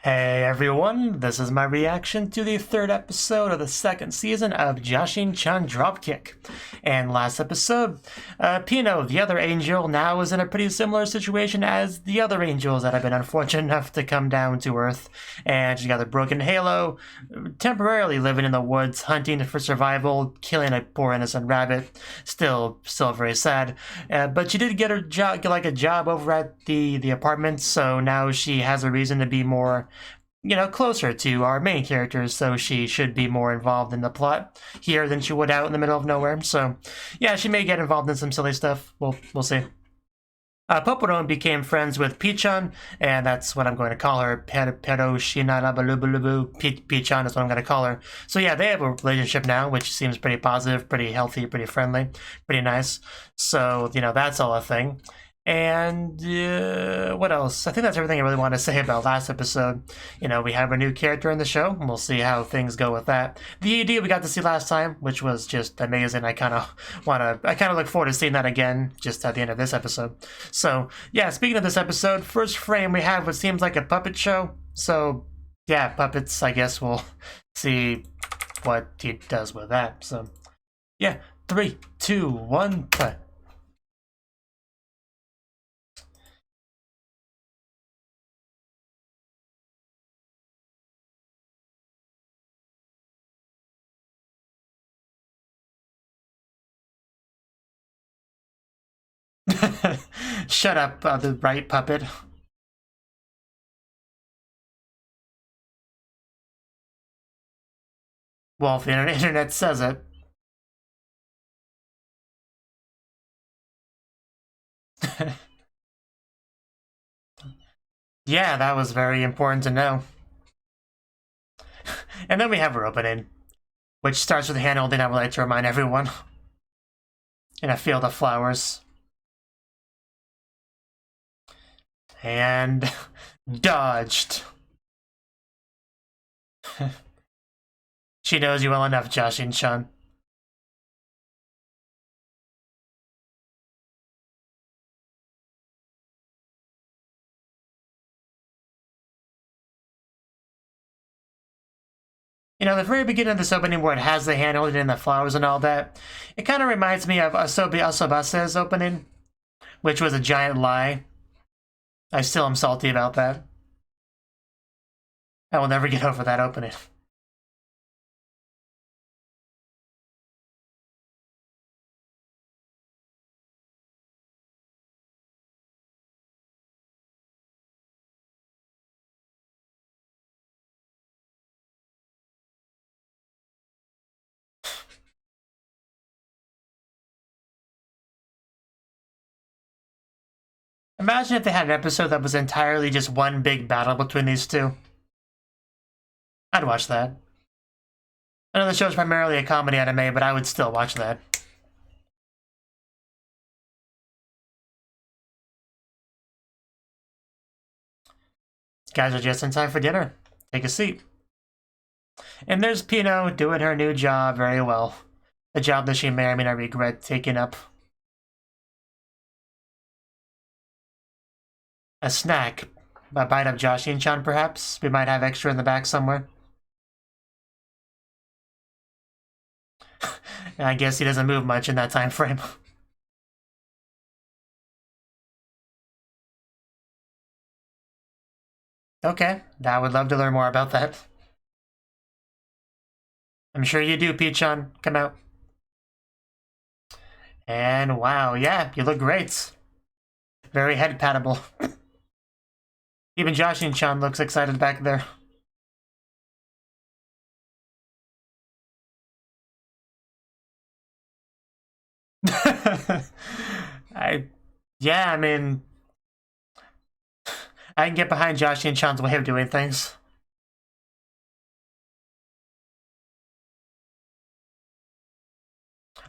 Hey everyone, this is my reaction to the third episode of the second season of Jashin-chan Dropkick. And last episode, Pino, the other angel, now is in a pretty similar situation as the other angels that have been unfortunate enough to come down to Earth. And she got a broken halo, temporarily living in the woods, hunting for survival, killing a poor innocent rabbit. Still very sad. But she did get a job over at the apartment, so now she has a reason to be more closer to our main characters, so she should be more involved in the plot here than she would out in the middle of nowhere. So, yeah, she may get involved in some silly stuff. We'll see. Poporo became friends with Pichan, and that's what I'm going to call her. Pero Shinarabalubulubu. Pichan is what I'm going to call her. So yeah, they have a relationship now, which seems pretty positive, pretty healthy, pretty friendly, pretty nice. So, that's all a thing. And what else? I think that's everything I really want to say about last episode. We have a new character in the show, and we'll see how things go with that. The ED we got to see last time, which was just amazing. I kind of look forward to seeing that again, just at the end of this episode. So, yeah, speaking of this episode, first frame we have what seems like a puppet show. So, yeah, puppets, I guess we'll see what he does with that. So, yeah, 3, 2, 1, play. Shut up, the right puppet. Well, if the internet says it. Yeah, that was very important to know. And then we have her opening, which starts with a hand holding, I would like to remind everyone. In a field of flowers. And dodged. She knows you well enough, Jashin-chan. The very beginning of this opening where it has the hand holding and the flowers and all that, it kind of reminds me of Asobase's opening, which was a giant lie. I still am salty about that. I will never get over that opening. Imagine if they had an episode that was entirely just one big battle between these two. I'd watch that. I know the show's primarily a comedy anime, but I would still watch that. Guys are just in time for dinner. Take a seat. And there's Pino doing her new job very well. A job that she may or may not regret taking up. A snack. A bite of Jashin-chan, perhaps? We might have extra in the back somewhere. I guess he doesn't move much in that time frame. Okay, I would love to learn more about that. I'm sure you do, Pichan. Come out. And wow, yeah, you look great. Very head patable. Even Jashin-chan looks excited back there. I mean, I can get behind Jashin-chan's way of doing things.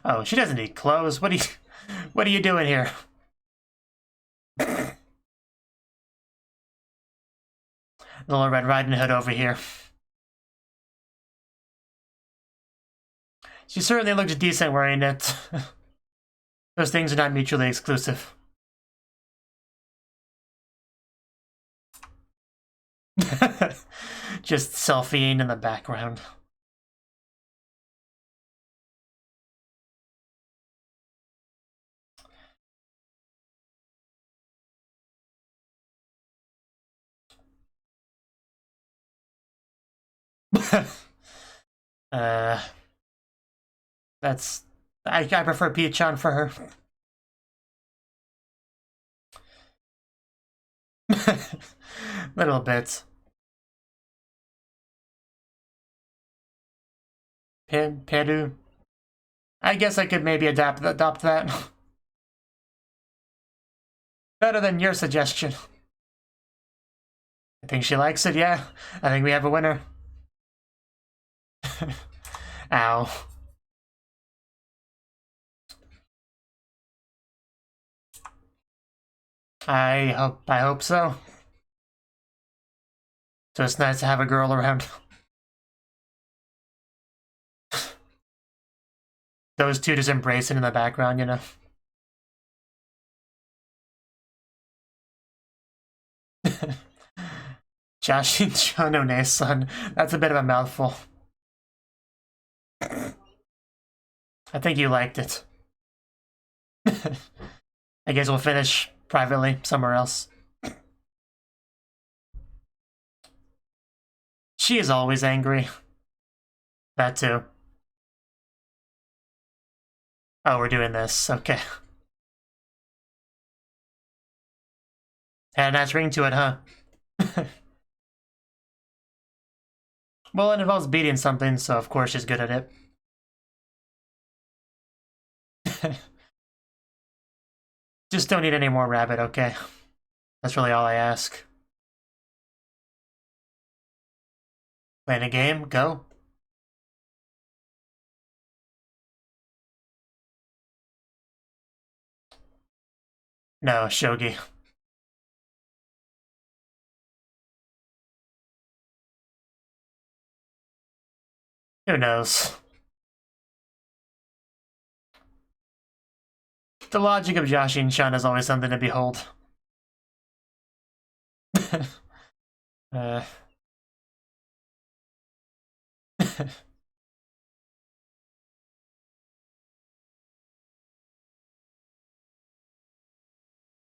Oh, she doesn't need clothes. What are you doing here? Little Red Riding Hood over here. She certainly looked decent wearing it. Those things are not mutually exclusive. Just selfieing in the background. That's... I prefer Piachan for her. Little bit. Peru. I guess I could maybe adopt that. Better than your suggestion. I think she likes it, yeah. I think we have a winner. Ow. I hope so. So it's nice to have a girl around. Those two just embracing in the background, you know. Jashin-chan Dropkick. That's a bit of a mouthful. I think you liked it. I guess we'll finish privately somewhere else. She is always angry. That too. Oh, we're doing this. Okay. Had a nice ring to it, huh? Well, it involves beating something, so of course she's good at it. Just don't need any more rabbit, okay? That's really all I ask. Playing a game? Go. No, shogi. Who knows? The logic of Jashin-chan is always something to behold.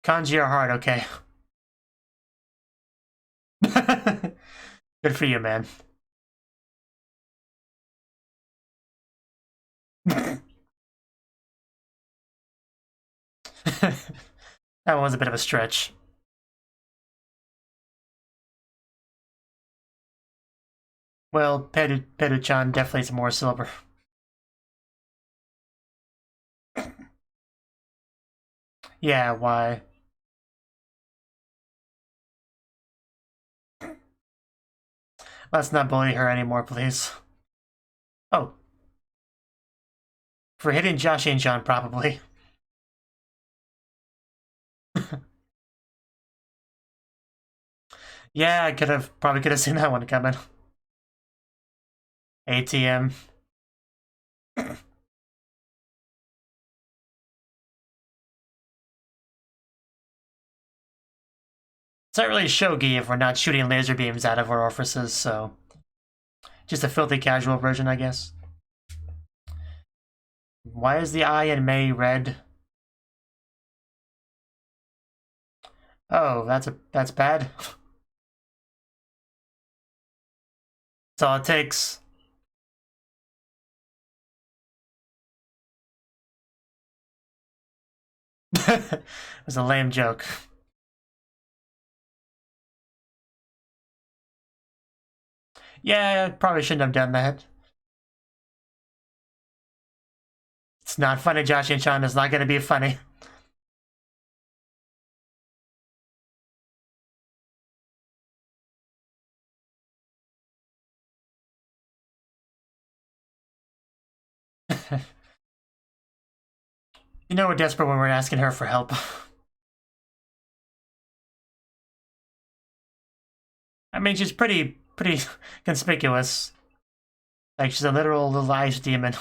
Kanji are hard, okay. Good for you, man. That one was a bit of a stretch. Well, Peru-chan definitely is more silver. Yeah, why? Let's not bully her anymore, please. Oh. For hitting Jashin-chan, probably. Yeah, I probably could have seen that one coming. ATM. It's not really shogi if we're not shooting laser beams out of our orifices, so... Just a filthy casual version, I guess. Why is the eye in May red? Oh, that's bad. That's all it takes. It was a lame joke. Yeah, I probably shouldn't have done that. It's not funny, Jashin-chan. It's not gonna be funny. You know we're desperate when we're asking her for help. I mean, she's pretty conspicuous. Like, she's a literal little ice demon.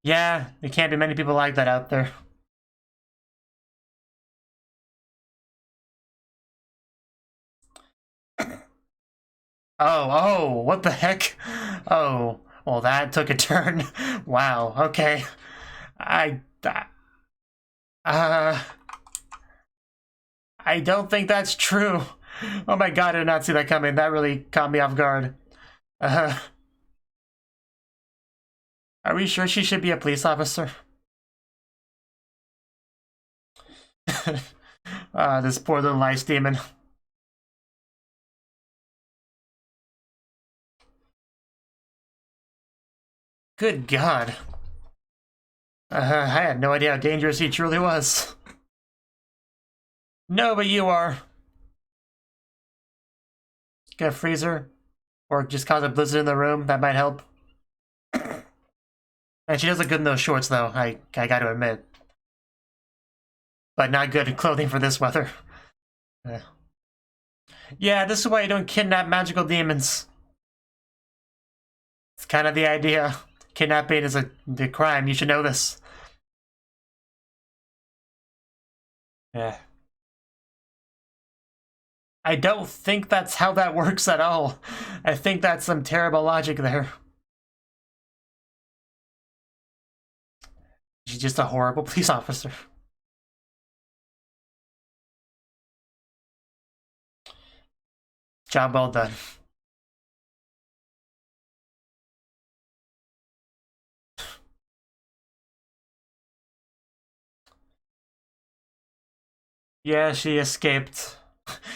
Yeah, there can't be many people like that out there. Oh, what the heck? Oh, well, that took a turn. Wow, okay. I don't think that's true. Oh my god, I did not see that coming. That really caught me off guard. Are we sure she should be a police officer? This poor little ice demon. Good god. I had no idea how dangerous he truly was. No, but you are. Get a freezer? Or just cause a blizzard in the room, that might help. And she does look good in those shorts, though, I gotta admit. But not good clothing for this weather. Yeah, this is why you don't kidnap magical demons. It's kind of the idea. Kidnapping is a crime, you should know this. Yeah. I don't think that's how that works at all. I think that's some terrible logic there. She's just a horrible police officer. Job well done. Yeah, she escaped.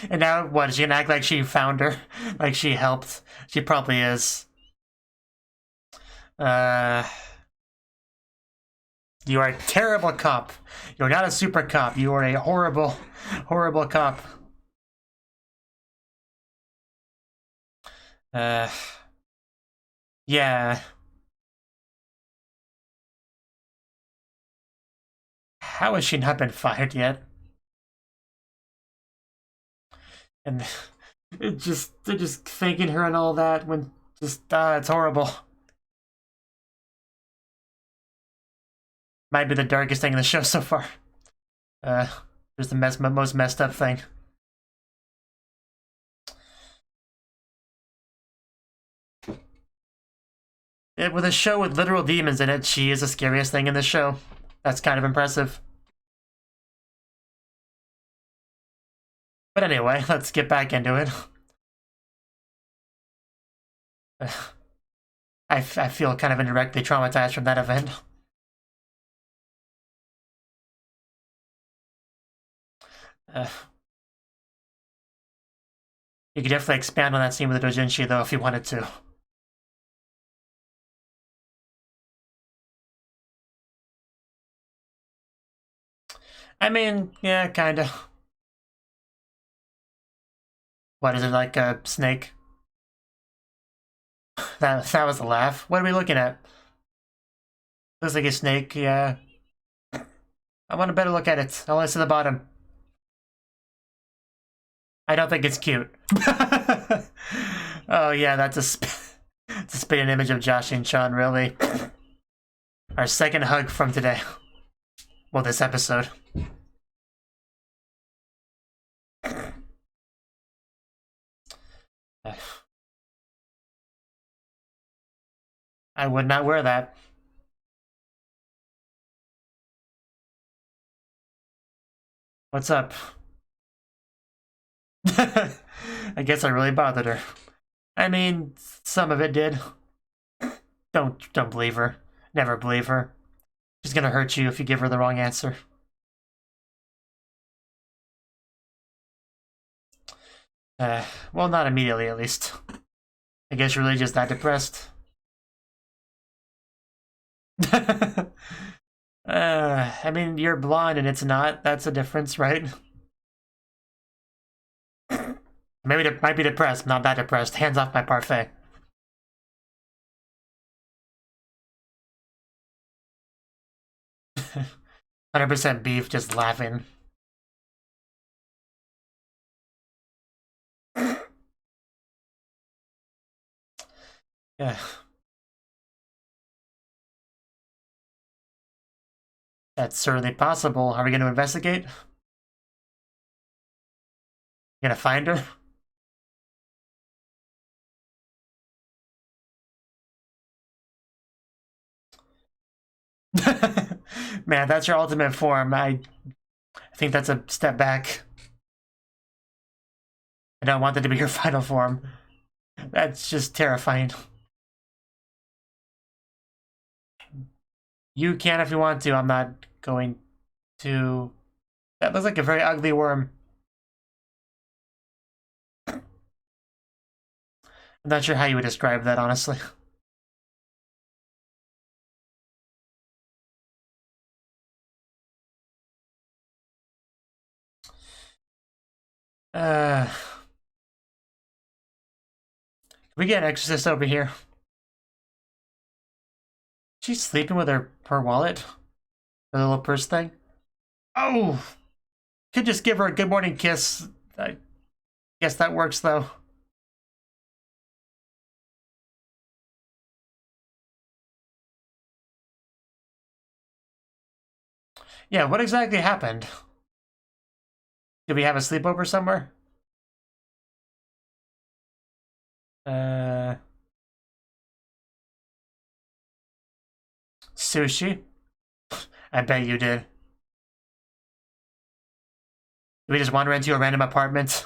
And now, what, is she gonna act like she found her? Like she helped? She probably is. You are a terrible cop. You're not a super cop. You are a horrible, horrible cop. Yeah. How has she not been fired yet? And they're just thanking her and all that when just, it's horrible. Might be the darkest thing in the show so far. Just the most messed up thing. With a show with literal demons in it, she is the scariest thing in the show. That's kind of impressive. But anyway, let's get back into it. I feel kind of indirectly traumatized from that event. You could definitely expand on that scene with the doujinshi, though, if you wanted to. I mean, yeah, kinda. What, is it like a snake? That was a laugh. What are we looking at? Looks like a snake, yeah. I want a better look at it. I'll see the bottom. I don't think it's cute. Oh yeah, that's it's a spitting image of Jashin-chan, really. Our second hug from today. Well, this episode. I would not wear that. What's up? I guess I really bothered her. I mean, some of it did. Don't believe her. Never believe her. She's gonna hurt you if you give her the wrong answer. Well, not immediately, at least. I guess you're really just that depressed. I mean, you're blonde and it's not. That's a difference, right? Maybe it might be depressed, not that depressed. Hands off my parfait. %100% beef, just laughing. Yeah. That's certainly possible. Are we going to investigate? Gonna find her? Man, that's your ultimate form. I think that's a step back. I don't want that to be your final form. That's just terrifying. You can if you want to. I'm not going to. That looks like a very ugly worm. I'm not sure how you would describe that, honestly. We get an exorcist over here. She's sleeping with her wallet? Her little purse thing? Oh! Could just give her a good morning kiss. I guess that works, though. Yeah, what exactly happened? Did we have a sleepover somewhere? Sushi? I bet you did. Did we just wander into a random apartment?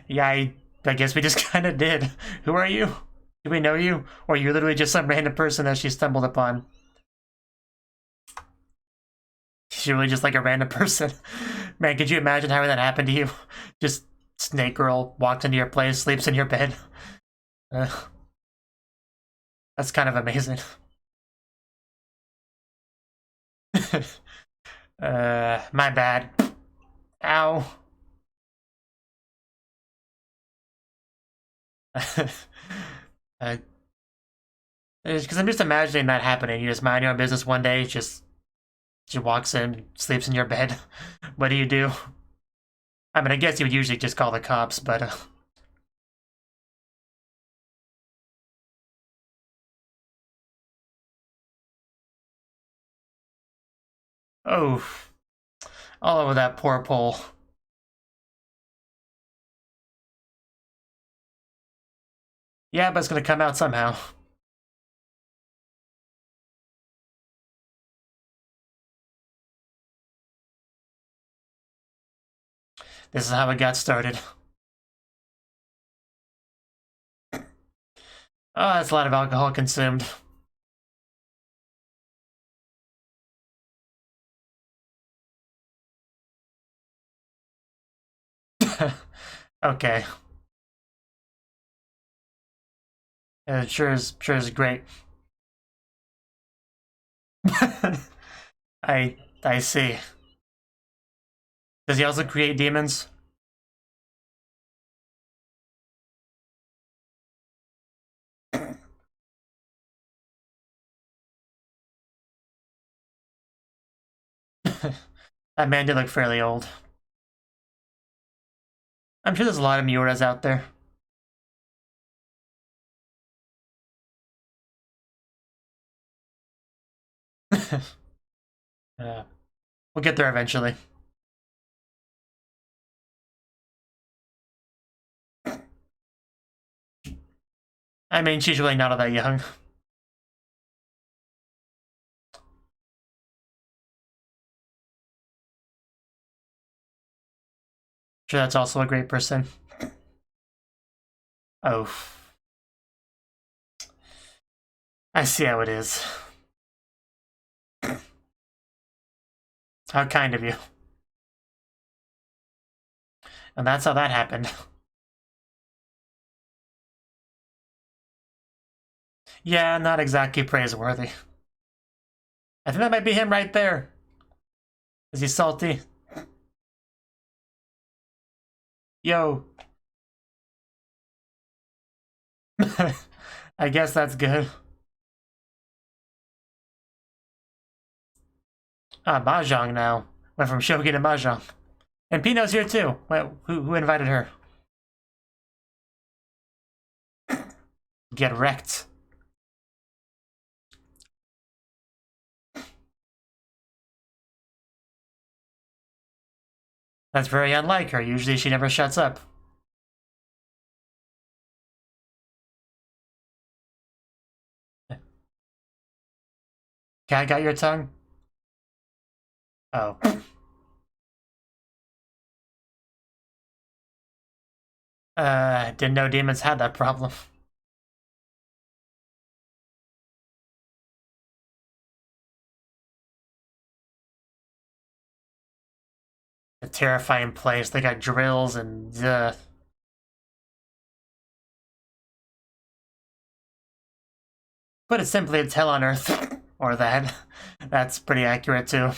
Yeah, I guess we just kind of did. Who are you? Do we know you? Or you're literally just some random person that she stumbled upon? She's really just like a random person. Man, could you imagine having that happen to you? Just Snake Girl walks into your place, sleeps in your bed. That's kind of amazing. My bad. Ow. Because I'm just imagining that happening. You just mind your own business one day, she walks in, sleeps in your bed. What do you do? I mean, I guess you would usually just call the cops, but... Oh. All over that poor pole. Yeah, but it's gonna come out somehow. This is how it got started. Oh, that's a lot of alcohol consumed. Okay. It sure is great. I see. Does he also create demons? That man did look fairly old. I'm sure there's a lot of Miuras out there. We'll get there eventually. I mean, she's really not all that young. Sure, that's also a great person. Oh. I see how it is. How kind of you. And that's how that happened. Yeah, not exactly praiseworthy. I think that might be him right there. Is he salty? Yo. I guess that's good. Ah, Mahjong now. Went from Shogi to Mahjong. And Pino's here too. Wait, who invited her? Get wrecked. That's very unlike her. Usually she never shuts up. Cat got your tongue? Oh. Didn't know demons had that problem. A terrifying place. They got drills and Put it simply, it's hell on earth. Or that. That's pretty accurate too.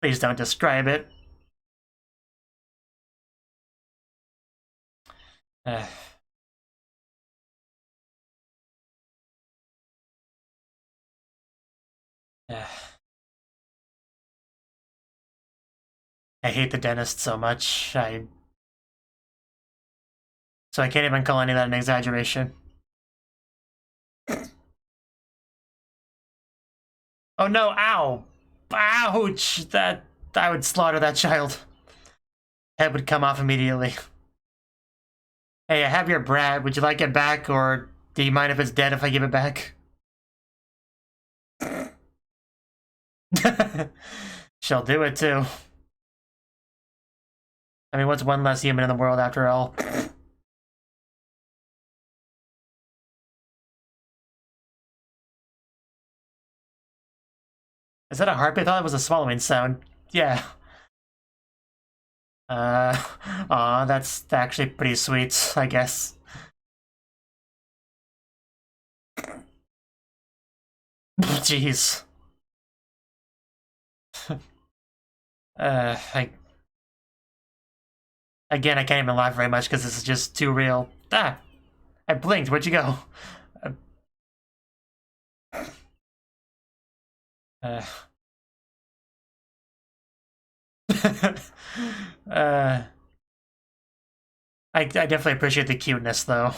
Please don't describe it. I hate the dentist so much. So I can't even call any of that an exaggeration. Oh no, ow! Ouch! I would slaughter that child. Head would come off immediately. Hey, I have your brat. Would you like it back, or do you mind if it's dead if I give it back? She'll do it too. I mean, what's one less human in the world after all? Is that a heartbeat? I thought it was a swallowing sound. Yeah. Aw, that's actually pretty sweet, I guess. Jeez. Again, I can't even laugh very much because this is just too real. Ah! I blinked, where'd you go? I definitely appreciate the cuteness, though.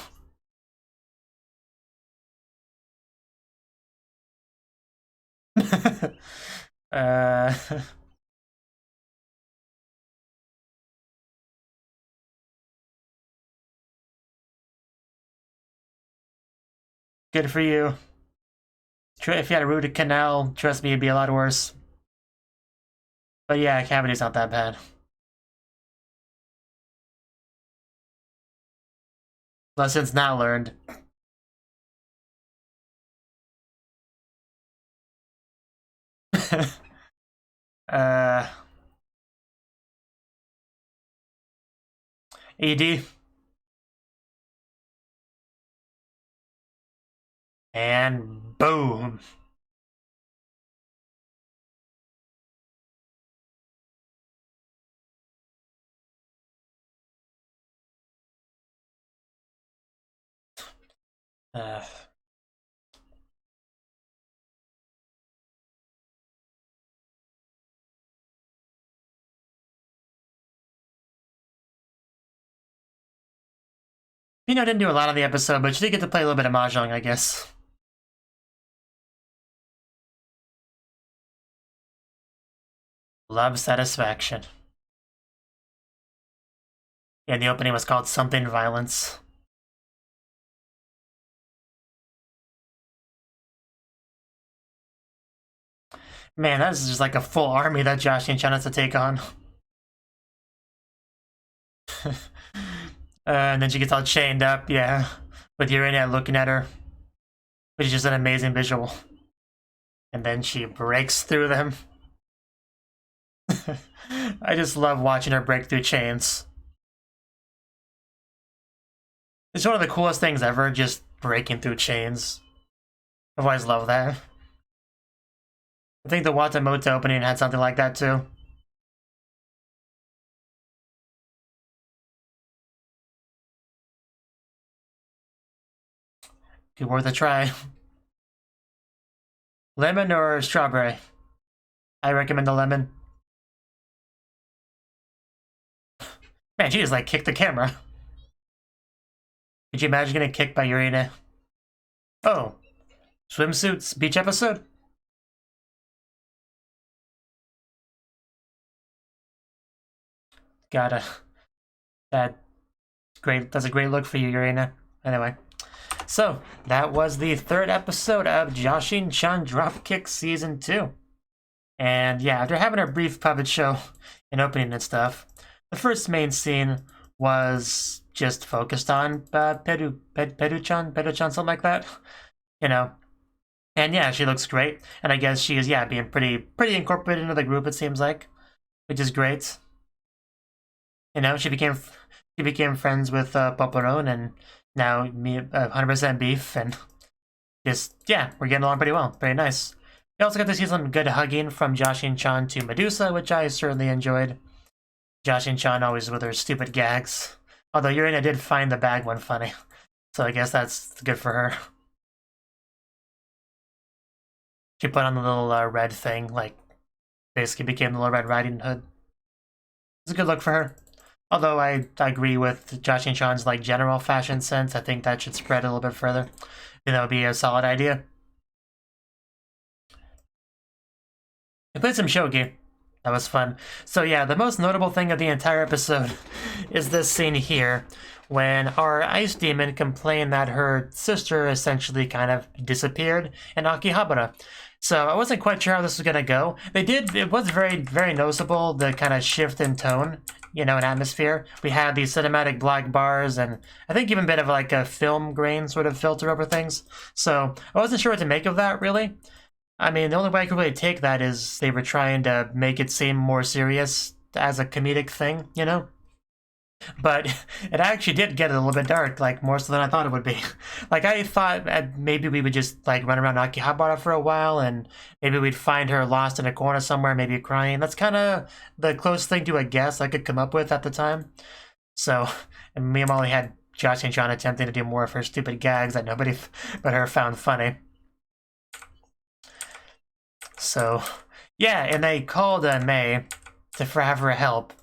Good for you. If you had a rooted canal, trust me, it'd be a lot worse. But yeah, cavity's not that bad. Lessons now learned. ED. And boom. Didn't do a lot on the episode, but she did get to play a little bit of Mahjong, I guess. Love satisfaction. Yeah, the opening was called Something Violence. Man, that is just like a full army that Jashin-chan has to take on. And then she gets all chained up, yeah, with Urania looking at her, which is just an amazing visual. And then she breaks through them. I just love watching her break through chains. It's one of the coolest things ever, just breaking through chains. I've always loved that. I think the Watamoto opening had something like that too. Good, worth a try. Lemon or strawberry? I recommend the lemon. Man, she just like kicked the camera. Could you imagine getting kicked by Urania? Oh, swimsuits beach episode? Gotta. That's great. That's a great look for you, Urania. Anyway. So, that was the third episode of Jashin-chan Dropkick Season 2. And yeah, after having a brief puppet show and opening and stuff, the first main scene was just focused on Peru-chan, something like that, you know. And yeah, she looks great, and I guess she is, yeah, being pretty incorporated into the group, it seems like, which is great. You know, she became friends with Poporon, and now me 100% beef, and just, yeah, we're getting along pretty well. Very nice. We also got to see some good hugging from Jashin-chan to Medusa, which I certainly enjoyed. Jashin-chan always with her stupid gags. Although Urina did find the bag one funny, so I guess that's good for her. She put on the little red thing, like, basically became the Little Red Riding Hood. It's a good look for her. Although I agree with Jashin-chan's like general fashion sense, I think that should spread a little bit further. I think that would be a solid idea. We played some shogi. That was fun. So yeah, the most notable thing of the entire episode is this scene here, when our ice demon complained that her sister essentially kind of disappeared in Akihabara. So I wasn't quite sure how this was gonna go. It was very noticeable, the kind of shift in tone, you know, in atmosphere. We had these cinematic black bars, and I think even a bit of like a film grain sort of filter over things. So I wasn't sure what to make of that, really. I mean, the only way I could really take that is they were trying to make it seem more serious as a comedic thing, you know? But it actually did get a little bit dark, like more so than I thought it would be. Like I thought maybe we would just like run around Akihabara for a while, and maybe we'd find her lost in a corner somewhere, maybe crying. That's kind of the closest thing to a guess I could come up with at the time. So, and me and Molly had Jashin-chan attempting to do more of her stupid gags that nobody but her found funny. So, yeah, and they called May to have her help,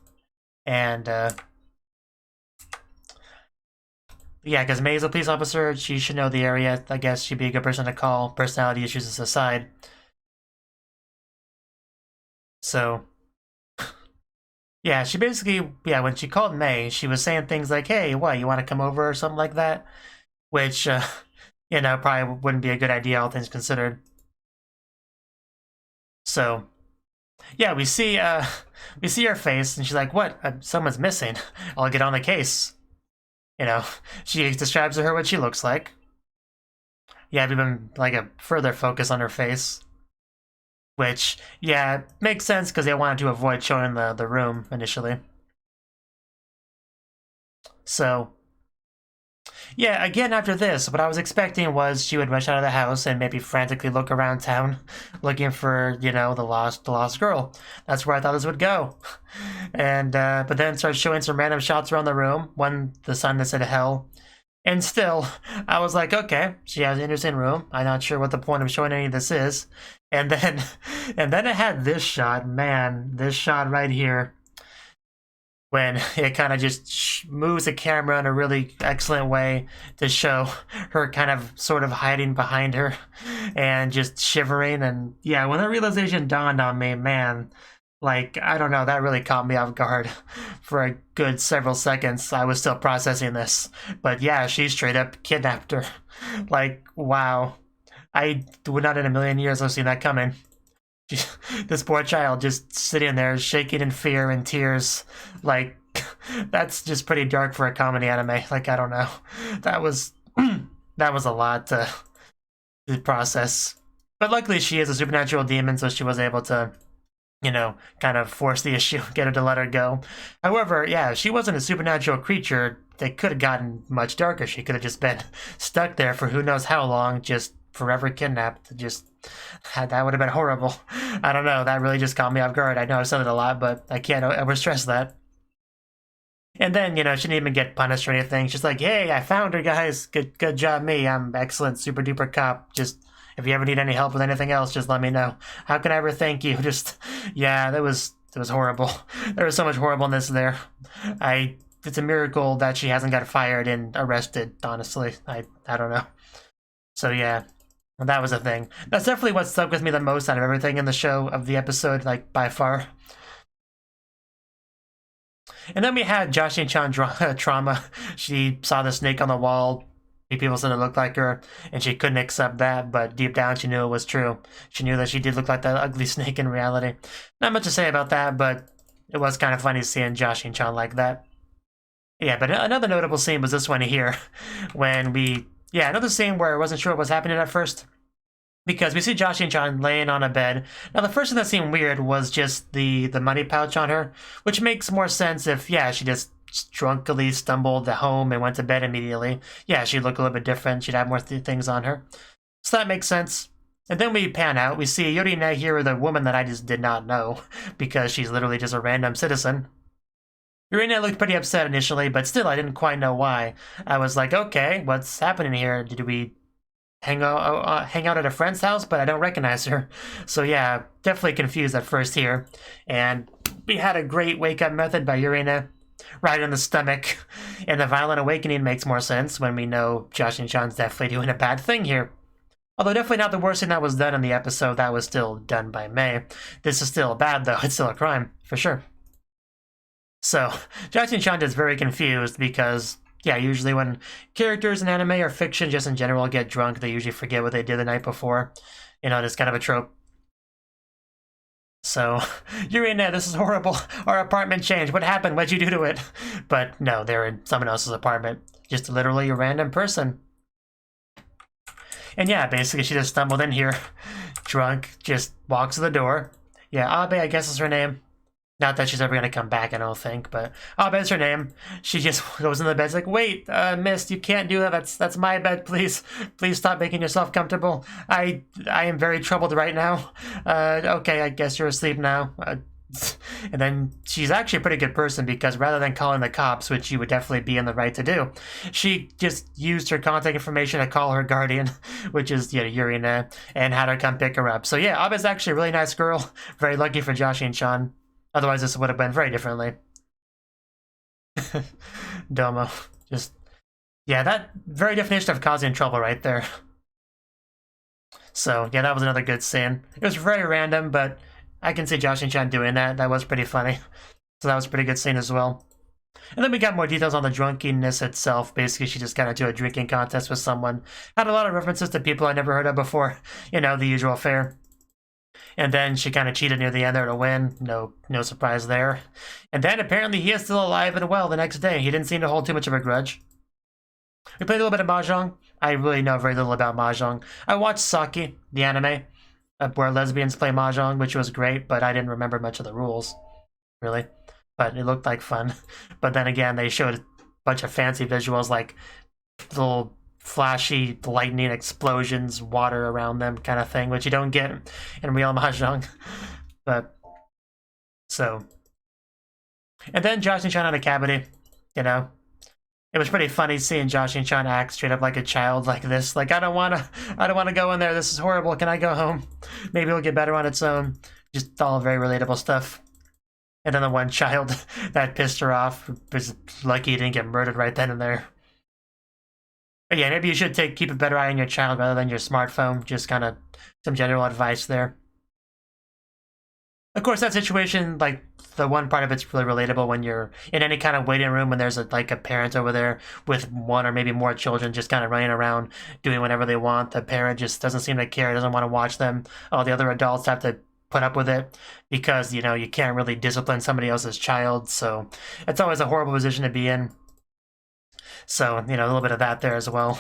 and yeah, because May's a police officer, she should know the area. I guess she'd be a good person to call, personality issues aside. So, yeah, she basically, yeah, when she called May, she was saying things like, hey, what, you want to come over or something like that? Which, you know, probably wouldn't be a good idea, all things considered. So, yeah, we see her face, and she's like, what, someone's missing. I'll get on the case. You know, she describes to her what she looks like. Yeah, even like a further focus on her face. Which, yeah, makes sense because they wanted to avoid showing the room initially. So, yeah, again after this, what I was expecting was she would rush out of the house and maybe frantically look around town looking for, you know, the lost girl. That's where I thought this would go. And, but then started showing some random shots around the room. One, the sign that said hell. And still, I was like, okay, she has an interesting room. I'm not sure what the point of showing any of this is. And then it had this shot, man, this shot right here, when it kind of just moves the camera in a really excellent way to show her kind of sort of hiding behind her and just shivering. And yeah, when that realization dawned on me, man, like, I don't know, that really caught me off guard for a good several seconds. I was still processing this. But yeah, she straight up kidnapped her. Like, wow. I would not in a million years have seen that coming. This poor child just sitting there shaking in fear and tears. Like, that's just pretty dark for a comedy anime. Like, I don't know. That was a lot to process. But luckily she is a supernatural demon, so she was able to, you know, kind of force the issue, get her to let her go. However, yeah, if she wasn't a supernatural creature, they could have gotten much darker. She could have just been stuck there for who knows how long, just forever kidnapped. Just, that would have been horrible. I don't know, that really just caught me off guard. I know I've said it a lot, but I can't ever stress that. And then, you know, she didn't even get punished or anything. She's like, hey, I found her, guys. Good job, me. I'm excellent, super duper cop. Just, if you ever need any help with anything else, just let me know. How can I ever thank you? Just, yeah, that was horrible. There was so much horribleness there. It's a miracle that she hasn't got fired and arrested, honestly. I don't know. So yeah, that was a thing. That's definitely what stuck with me the most out of everything in the show, of the episode, like, by far. And then we had Jashin-chan trauma. She saw the snake on the wall, People said it looked like her, and she couldn't accept that, but deep down she knew it was true. She knew that she did look like that ugly snake in reality. Not much to say about that, but it was kind of funny seeing Jashin-chan like that. Yeah, but another notable scene was this one here, when another scene where I wasn't sure what was happening at first. Because we see Jashin-chan laying on a bed. Now, the first thing that seemed weird was just the money pouch on her, which makes more sense if, she just drunkenly stumbled home and went to bed immediately. Yeah, she'd look a little bit different. She'd have more things on her. So that makes sense. And then we pan out. We see Yurina here with a woman that I just did not know, because she's literally just a random citizen. Yurina looked pretty upset initially, but still I didn't quite know why. I was like, okay, what's happening here? Did we hang out at a friend's house, but I don't recognize her. So yeah, definitely confused at first here. And we had a great wake-up method by Yurina, right in the stomach. And the violent awakening makes more sense when we know Jashin-chan's definitely doing a bad thing here. Although definitely not the worst thing that was done in the episode, that was still done by Mei. This is still bad though, it's still a crime, for sure. So, Jashin-chan is very confused because usually when characters in anime or fiction just in general get drunk, they usually forget what they did the night before. You know, it's kind of a trope. So, Yurina, this is horrible. Our apartment changed. What happened? What'd you do to it? But no, they're in someone else's apartment. Just literally a random person. And basically she just stumbled in here, drunk, just walks to the door. Yeah, Abe, I guess is her name. Not that she's ever going to come back, I don't think, but Abe's her name. She just goes in the bed, like, wait, miss, you can't do that. That's my bed, please. Please stop making yourself comfortable. I am very troubled right now. Okay, I guess you're asleep now. And then she's actually a pretty good person because rather than calling the cops, which you would definitely be in the right to do, she just used her contact information to call her guardian, which is Yurina, and had her come pick her up. So yeah, Abe's actually a really nice girl. Very lucky for Jashin-chan. Otherwise, this would have been very differently. Domo. Just, that very definition of causing trouble right there. So, that was another good scene. It was very random, but I can see Jashin-chan doing that. That was pretty funny. So that was a pretty good scene as well. And then we got more details on the drunkenness itself. Basically, she just got into a drinking contest with someone. Had a lot of references to people I never heard of before. You know, the usual fare. And then she kind of cheated near the end there to win. No surprise there. And then apparently he is still alive and well the next day. He didn't seem to hold too much of a grudge. We played a little bit of Mahjong. I really know very little about Mahjong. I watched Saki, the anime, where lesbians play Mahjong, which was great, but I didn't remember much of the rules, really. But it looked like fun. But then again, they showed a bunch of fancy visuals, like little flashy lightning explosions, water around them kind of thing, which you don't get in real Mahjong. But, so. And then Jashin-chan had a cavity, you know. It was pretty funny seeing Jashin-chan act straight up like a child like this. Like, I don't wanna go in there, this is horrible, can I go home? Maybe it'll get better on its own. Just all very relatable stuff. And then the one child that pissed her off was lucky he didn't get murdered right then and there. But yeah, maybe you should keep a better eye on your child rather than your smartphone. Just kind of some general advice there. Of course, that situation, like, the one part of it's really relatable when you're in any kind of waiting room when there's a parent over there with one or maybe more children just kind of running around doing whatever they want. The parent just doesn't seem to care, doesn't want to watch them. All the other adults have to put up with it because, you know, you can't really discipline somebody else's child. So it's always a horrible position to be in. So, you know, a little bit of that there as well.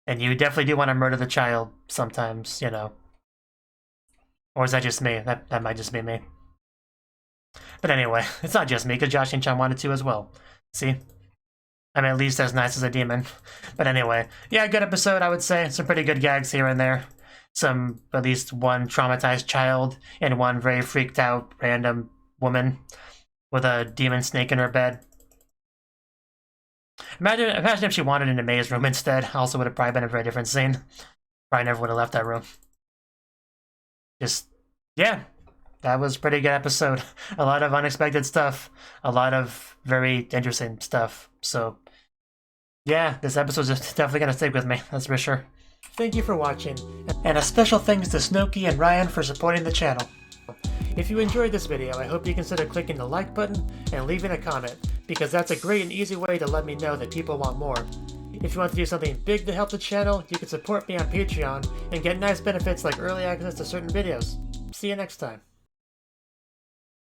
And you definitely do want to murder the child sometimes, you know. Or is that just me? That might just be me. But anyway, it's not just me, because Jashin-chan wanted to as well. See? I'm at least as nice as a demon. But anyway, yeah, good episode, I would say. Some pretty good gags here and there. At least one traumatized child, and one very freaked out random woman with a demon snake in her bed. Imagine if she wandered into Mei's room instead. Also would have probably been a very different scene. Probably never would have left that room. Just, yeah. That was a pretty good episode. A lot of unexpected stuff. A lot of very interesting stuff. So, yeah, this episode's just definitely going to stick with me. That's for sure. Thank you for watching. And a special thanks to Cnouki and Ryan for supporting the channel. If you enjoyed this video, I hope you consider clicking the like button and leaving a comment, because that's a great and easy way to let me know that people want more. If you want to do something big to help the channel, you can support me on Patreon and get nice benefits like early access to certain videos. See you next time.